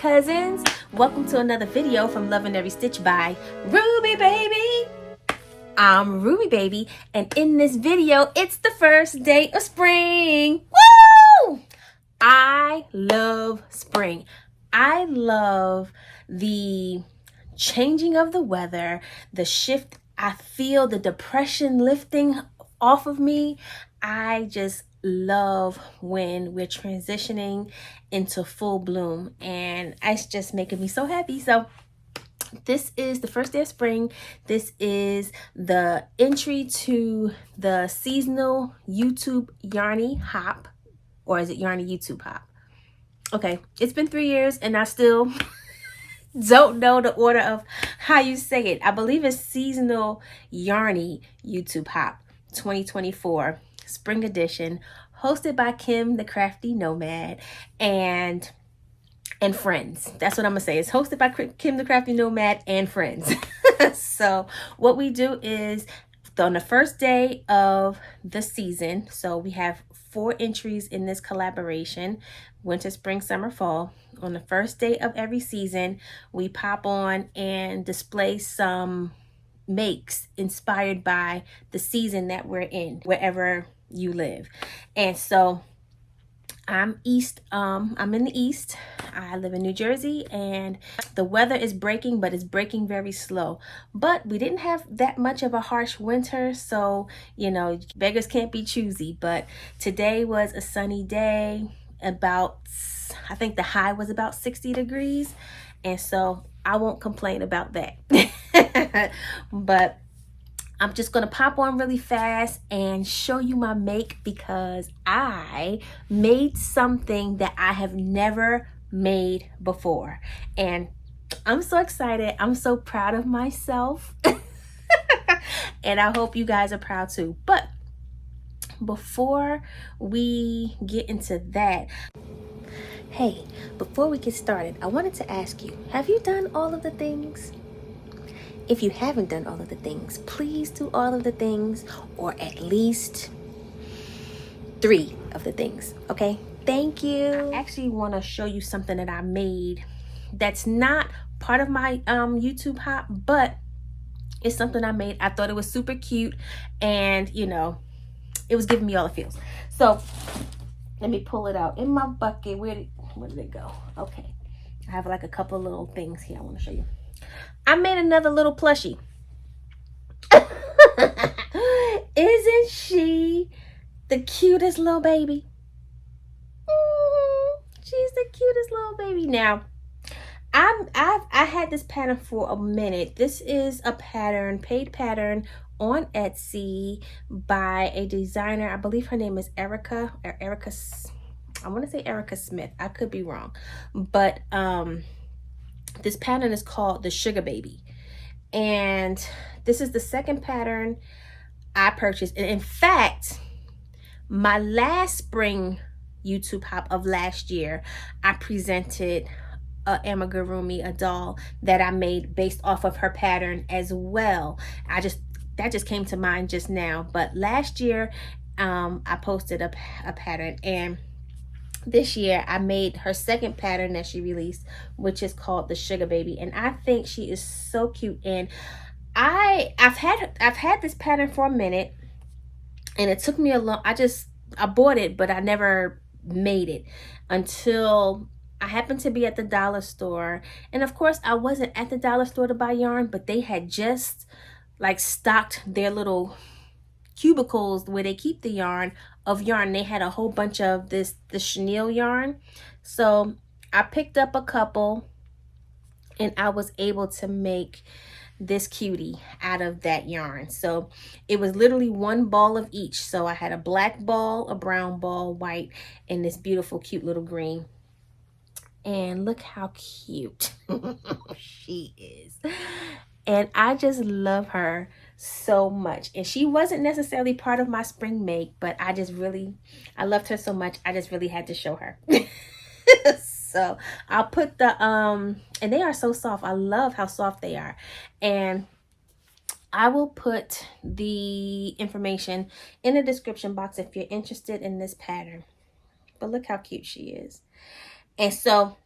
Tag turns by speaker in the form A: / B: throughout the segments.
A: cousins, welcome to another video from Loving Every Stitch by Ruby Baby. I'm Ruby Baby, and in this video it's the first day of spring. Woo! I love spring. I love the changing of the weather, the shift. I feel the depression lifting off of me. I just love when we're transitioning into full bloom, and it's just making me so happy. So this is the first day of spring. This is the entry to the seasonal YouTube Yarny Hop, or is it Yarny YouTube Hop? Okay, it's been 3 years and I still don't know the order of how you say it. I believe it's seasonal Yarny YouTube Hop 2024 spring edition, hosted by Kim the Crafty Nomad and friends. That's what I'm gonna say. It's hosted by Kim the Crafty Nomad and friends. So what we do is on the first day of the season, so we have 4 entries in this collaboration: winter, spring, summer, fall. On the first day of every season, we pop on and display some makes inspired by the season that we're in, wherever you live. And so I'm in the East. I live in New Jersey, and the weather is breaking, but it's breaking very slow. But we didn't have that much of a harsh winter, so you know, beggars can't be choosy. But today was a sunny day. About, I think the high was about 60 degrees, and so I won't complain about that. But I'm just going to pop on really fast and show you my make, because I made something that I have never made before. And I'm so excited. I'm so proud of myself. And I hope you guys are proud too. But before we get into that, hey, before we get started, I wanted to ask you, have you done all of the things? If you haven't done all of the things, please do all of the things, or at least 3 of the things, okay? Thank you. I actually want to show you something that I made that's not part of my YouTube Hop, but it's something I made. I thought it was super cute, and you know, it was giving me all the feels. So let me pull it out in my bucket. Where did it go? Okay, I have like a couple of little things here I want to show you. I made another little plushie. Isn't she the cutest little baby? She's the cutest little baby. Now, I had this pattern for a minute. This is a pattern, paid pattern on Etsy by a designer. I believe her name is Erica, or Erica. I want to say Erica Smith. I could be wrong, but this pattern is called the Sugar Baby, and this is the second pattern I purchased. And in fact, my last spring YouTube Hop of last year, I presented a amigurumi, a doll that I made based off of her pattern as well. That just came to mind just now. But last year, I posted a pattern, and this year I made her second pattern that she released, which is called the Sugar Baby, and I think she is so cute. And I've had this pattern for a minute, and it took me a long. I bought it, but I never made it until I happened to be at the dollar store. And of course, I wasn't at the dollar store to buy yarn, but they had just like stocked their little cubicles where they keep the yarn. They had a whole bunch of the chenille yarn, so I picked up a couple, and I was able to make this cutie out of that yarn. So it was literally 1 ball of each. So I had a black ball, a brown ball, white, and this beautiful cute little green. And look how cute she is. And I just love her so much. And she wasn't necessarily part of my spring make, but I loved her so much, I just really had to show her. So I'll put the and they are so soft. I love how soft they are. And I will put the information in the description box if you're interested in this pattern. But look how cute she is. And so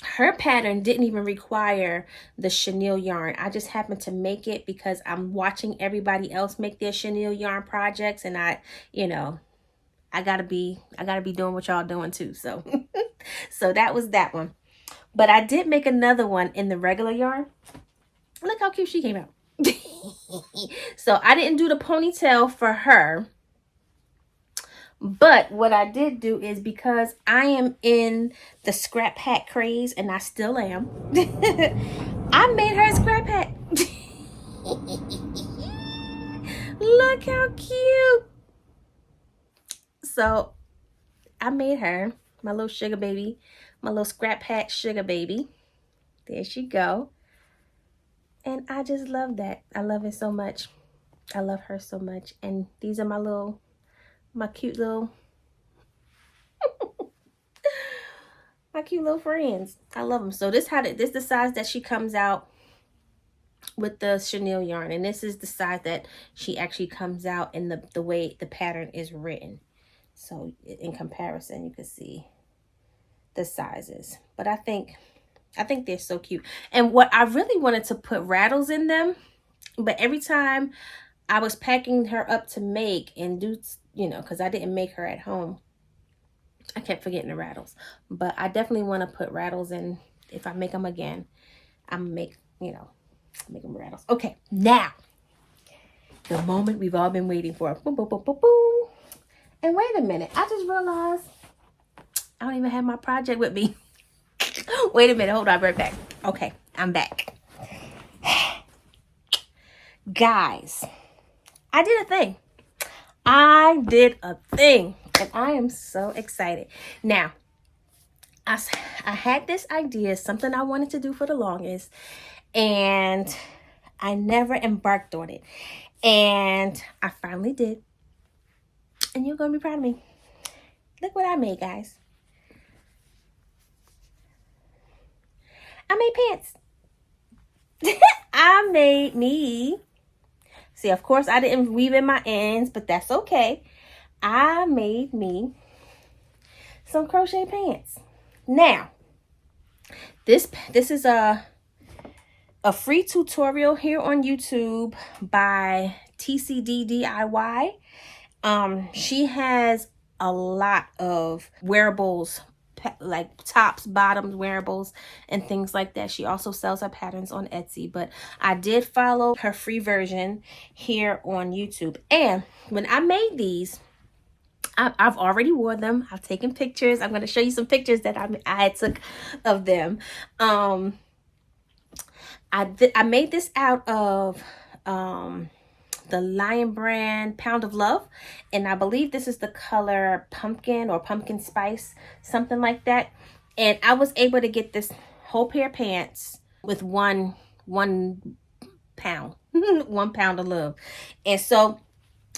A: her pattern didn't even require the chenille yarn. I just happened to make it because I'm watching everybody else make their chenille yarn projects, and I, you know, I gotta be doing what y'all doing too. So so that was that one. But I did make another one in the regular yarn. Look how cute she came out. So I didn't do the ponytail for her. But what I did do is, because I am in the scrap hat craze, and I still am, I made her a scrap hat. Look how cute. So I made her my little sugar baby, my little scrap hat sugar baby. There she go. And I just love that. I love it so much. I love her so much. And these are my cute little my cute little friends. I love them. So this is the size that she comes out with the chenille yarn, and this is the size that she actually comes out in the way the pattern is written. So in comparison, you can see the sizes. But I think they're so cute. And what I really wanted to put rattles in them, but every time I was packing her up to make and do, you know, because I didn't make her at home, I kept forgetting the rattles. But I definitely want to put rattles in. If I make them again, I'm make them rattles. Okay, now the moment we've all been waiting for. Boom, boom, boom, boom, boom. And wait a minute, I just realized I don't even have my project with me. Wait a minute, hold on, right back. Okay, I'm back. Guys, I did a thing. And I am so excited. Now, I had this idea, something I wanted to do for the longest, and I never embarked on it. And I finally did. And you're going to be proud of me. Look what I made, guys. I made pants. I made me. See, of course, I didn't weave in my ends, but that's okay. I made me some crochet pants. Now, this is a free tutorial here on YouTube by TCD DIY. She has a lot of wearables, like tops, bottoms, wearables, and things like that. She also sells her patterns on Etsy, but I did follow her free version here on YouTube. And when I made these, I've already wore them. I've taken pictures. I'm going to show you some pictures that I took of them. I made this out of the Lion brand Pound of Love, and I believe this is the color pumpkin or pumpkin spice, something like that. And I was able to get this whole pair of pants with one pound 1 pound of love. And so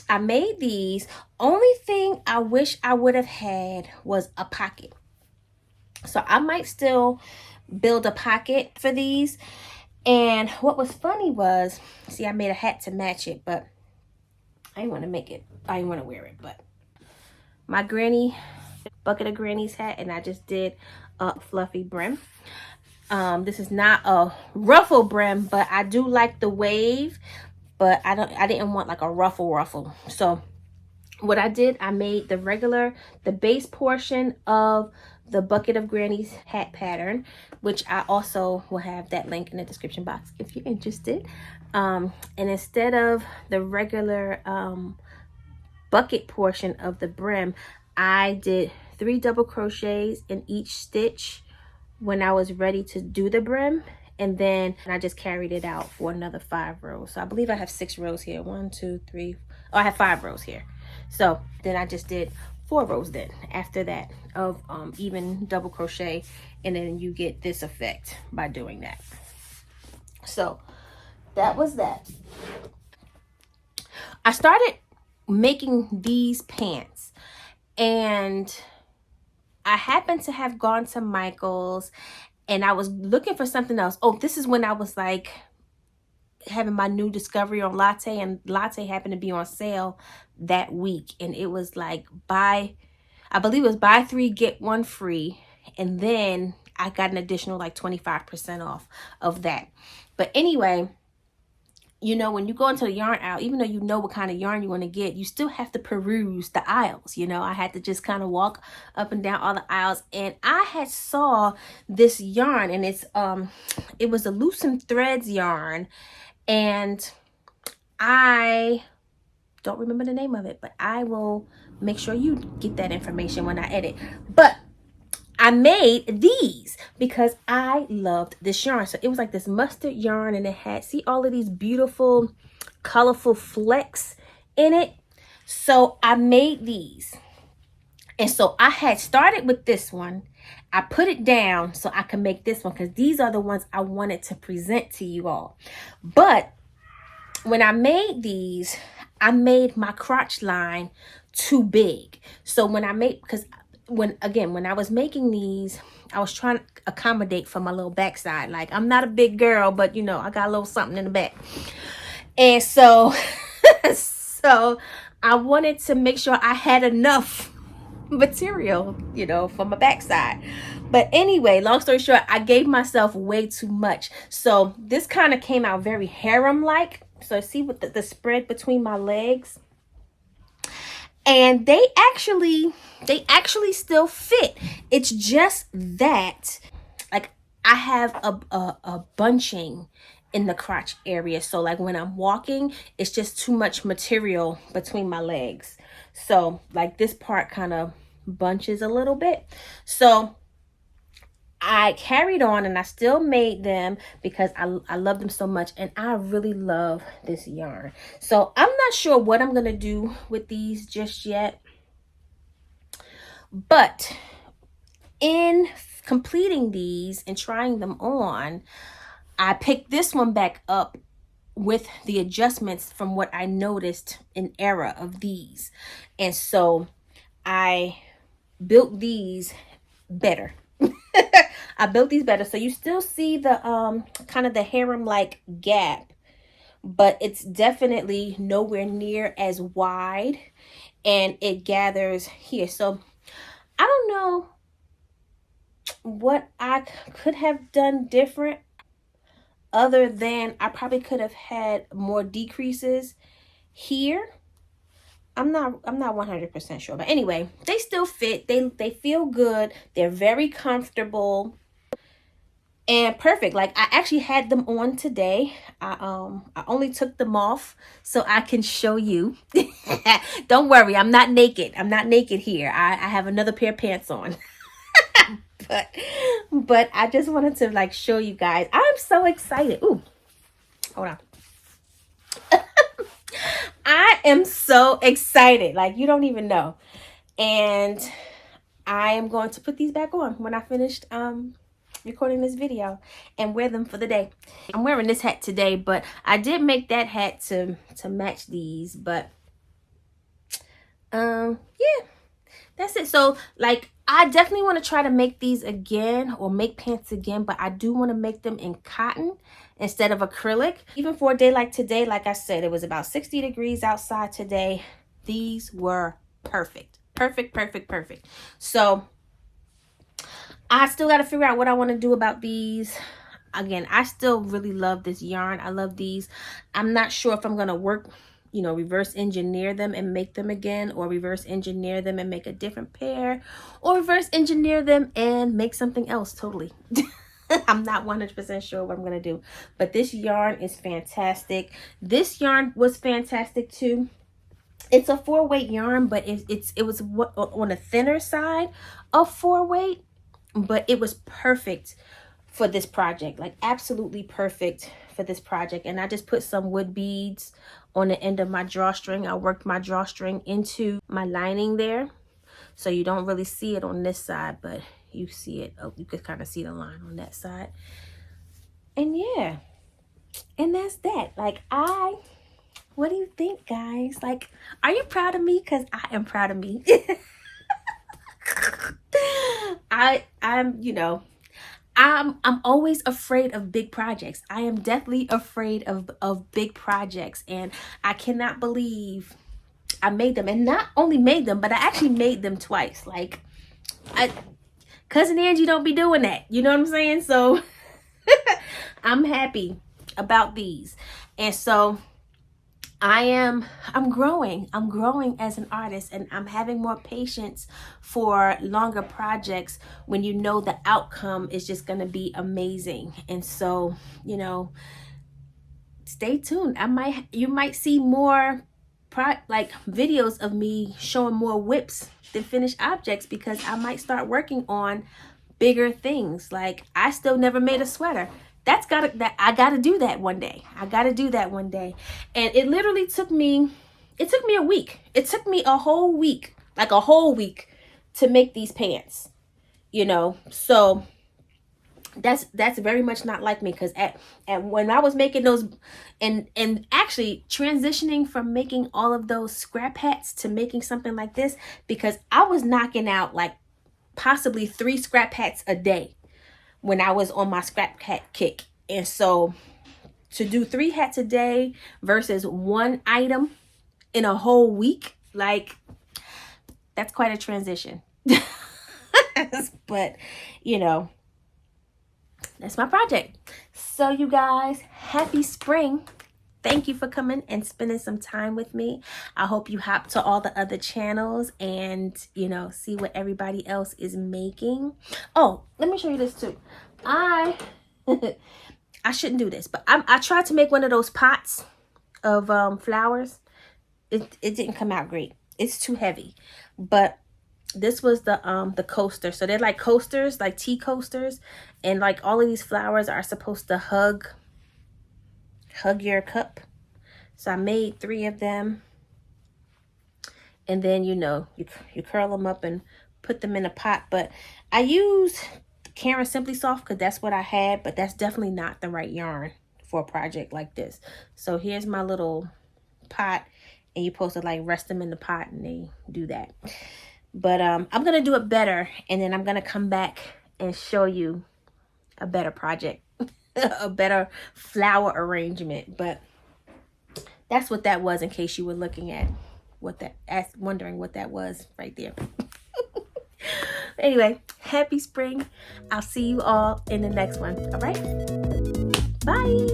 A: I made these. Only thing I wish I would have had was a pocket. So I might still build a pocket for these. And what was funny was, see, I made a hat to match it, but I didn't want to make it. I didn't want to wear it, but my granny, bucket of granny's hat, and I just did a fluffy brim. This is not a ruffle brim, but I do like the wave, but I didn't want like a ruffle. So what I did, I made the base portion of the bucket of granny's hat pattern, which I also will have that link in the description box if you're interested. And instead of the regular bucket portion of the brim, I did 3 double crochets in each stitch when I was ready to do the brim, and then I just carried it out for another 5 rows. So I believe I have 6 rows here. 1, 2, 3. Oh, I have 5 rows here. So then I just did 4 rows then after that of even double crochet, and then you get this effect by doing that. So that was that. I started making these pants, and I happened to have gone to Michael's, and I was looking for something else. Oh, this is when I was like having my new discovery on Latte, and Latte happened to be on sale that week, and it was like I believe it was buy 3 get 1 free. And then I got an additional like 25% off of that. But anyway, you know, when you go into the yarn aisle, even though you know what kind of yarn you want to get, you still have to peruse the aisles. You know, I had to just kind of walk up and down all the aisles, and I had saw this yarn, and it was a loosened threads yarn, and I don't remember the name of it, but I will make sure you get that information when I edit. But I made these because I loved this yarn. So it was like this mustard yarn, and it had, see all of these beautiful, colorful flecks in it. So I made these. And so I had started with this one. I put it down so I could make this one because these are the ones I wanted to present to you all. But when I made these, I made my crotch line too big. So when I made, because when I was making these, I was trying to accommodate for my little backside. Like, I'm not a big girl, but you know, I got a little something in the back. And so, so I wanted to make sure I had enough material, you know, for my backside. But anyway, long story short, I gave myself way too much. So this kind of came out very harem-like. So see with the spread between my legs. And they actually still fit. It's just that, like, I have a bunching in the crotch area. So like when I'm walking, it's just too much material between my legs. So like this part kind of bunches a little bit. So I carried on, and I still made them because I love them so much, and I really love this yarn. So I'm not sure what I'm going to do with these just yet. But in completing these and trying them on, I picked this one back up with the adjustments from what I noticed in error of these. And so I built these better. I built these better. So you still see the kind of the harem-like gap, but it's definitely nowhere near as wide, and it gathers here. So I don't know what I could have done different, other than I probably could have had more decreases here. I'm not 100% sure, but anyway, they still fit. They feel good. They're very comfortable and perfect. Like, I actually had them on today. I only took them off so I can show you. Don't worry, I'm not naked. I'm not naked here. I have another pair of pants on. but I just wanted to like show you guys. I'm so excited. Ooh, hold on. I am so excited, like you don't even know. And I am going to put these back on when I finished recording this video and wear them for the day. I'm wearing this hat today, but I did make that hat to match these. But yeah, that's it. So like, I definitely want to try to make these again, or make pants again, but I do want to make them in cotton instead of acrylic. Even for a day like today, like I said, it was about 60 degrees outside today. These were perfect. Perfect. So I still got to figure out what I want to do about these. Again, I still really love this yarn. I love these. I'm not sure if I'm going to work, you know, reverse engineer them and make them again, or reverse engineer them and make a different pair, or reverse engineer them and make something else totally. I'm not 100% sure what I'm going to do, but this yarn is fantastic. This yarn was fantastic too. It's a 4-weight yarn, but it was on the thinner side of 4-weight, but it was perfect for this project, like absolutely perfect for this project. And I just put some wood beads on the end of my drawstring. I worked my drawstring into my lining there, so you don't really see it on this side, but you see it. Oh, you could kind of see the line on that side. And yeah, and that's that. Like, what do you think, guys? Like, are you proud of me? Because I am proud of me. I'm, you know, I'm always afraid of big projects. I am definitely afraid of big projects, and I cannot believe I made them. And not only made them, but I actually made them twice. Like, Cousin Angie don't be doing that. You know what I'm saying? So I'm happy about these. And so I'm growing as an artist, and I'm having more patience for longer projects when you know the outcome is just going to be amazing. And so, you know, stay tuned. You might see more like videos of me showing more whips than finished objects, because I might start working on bigger things. Like, I still never made a sweater. I gotta do that one day. And it literally took me a week. It took me a whole week, like a whole week, to make these pants, you know. So that's very much not like me, because at when I was making those and actually transitioning from making all of those scrap hats to making something like this, because I was knocking out like possibly 3 scrap hats a day when I was on my scrap hat kick. And so to do 3 hats a day versus 1 item in a whole week, like, that's quite a transition. But, you know, that's my project. So you guys, happy spring. Thank you for coming and spending some time with me. I hope you hop to all the other channels and, you know, see what everybody else is making. Oh, let me show you this too. I shouldn't do this, but I tried to make one of those pots of flowers. It didn't come out great. It's too heavy. But this was the coaster. So they're like coasters, like tea coasters, and like all of these flowers are supposed to hug your cup. So I made 3 of them, and then, you know, you curl them up and put them in a pot. But I used Karen Simply Soft because that's what I had, but that's definitely not the right yarn for a project like this. So here's my little pot, and you're supposed to like rest them in the pot, and they do that. But I'm gonna do it better, and then I'm gonna come back and show you a better project, a better flower arrangement. But that's what that was, in case you were looking at wondering what that was right there. Anyway, happy spring. I'll see you all in the next one. All right, bye.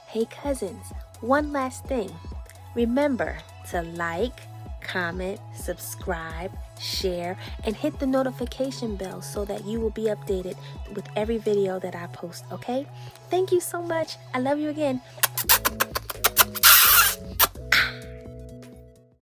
A: Hey cousins, one last thing. Remember to like, comment, subscribe, share, and hit the notification bell so that you will be updated with every video that I post, okay? Thank you so much. I love you again.